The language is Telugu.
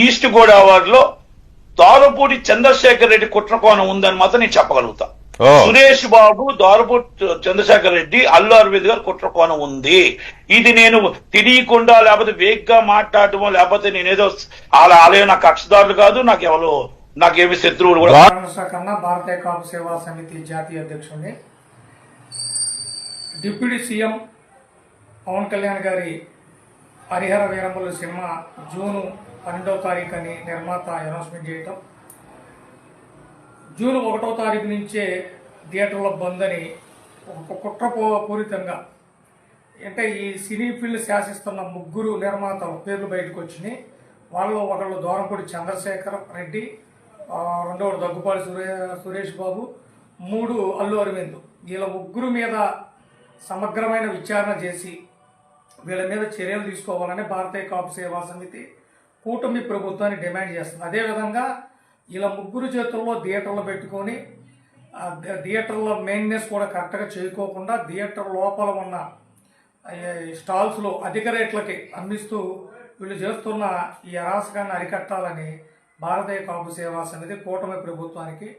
ఈస్ట్ గోదావరిలో దారుపూడి చంద్రశేఖర్ రెడ్డి కుట్రకోణం ఉందని మాత్రం నేను చెప్పగలుగుతా. సురేష్ బాబు, దారుపూడి చంద్రశేఖర్ రెడ్డి, అల్లు అరవింద్ గారు కుట్రకోణం ఉంది. ఇది నేను తెలియకుండా లేకపోతే వేగ్గా మాట్లాడటమో లేకపోతే నేనేదో ఆలయం నాకు కక్షదారులు కాదు, నాకేమి శత్రువులు కూడా. కన్నా భారతీయ కాపు సేవా సమితి జాతీయ అధ్యక్షుడిని. డిప్యూటీ సీఎం పవన్ కళ్యాణ్ గారి హరిహర వీరములు సినిమా జూన్ 12వ తారీఖు అని నిర్మాత అనౌన్స్మెంట్ చేయటం, జూన్ 1వ తారీఖు నుంచే థియేటర్లో బంద్ అని ఒక కుట్రపూరితంగా, అంటే ఈ సినీ ఫీల్డ్ శాసిస్తున్న ముగ్గురు నిర్మాతల పేర్లు బయటకు వచ్చినాయి. వాళ్ళు ఒకళ్ళు దూరంపూడి చంద్రశేఖర్ రెడ్డి, రెండవడు దగ్గుపాటి సురేష్ బాబు, 3 అల్లు అరవింద్. వీళ్ళ ముగ్గురు మీద సమగ్రమైన విచారణ చేసి వీళ్ళ మీద చర్యలు తీసుకోవాలని భారతీయ కాపు సేవా సమితి కూటమి ప్రభుత్వాన్ని డిమాండ్ చేస్తుంది. అదేవిధంగా ఇలా ముగ్గురు చేతుల్లో థియేటర్లు పెట్టుకొని థియేటర్ల మెయింటెనెన్స్ కూడా కరెక్ట్గా చేయకోకుండా థియేటర్ లోపల ఉన్న స్టాల్స్లో అధిక రేట్లకి అమ్మిస్తూ వీళ్ళు చేస్తున్న ఈ అరాచకాన్ని అరికట్టాలని భారతీయ కాపు సేవా సమితి కూటమి ప్రభుత్వానికి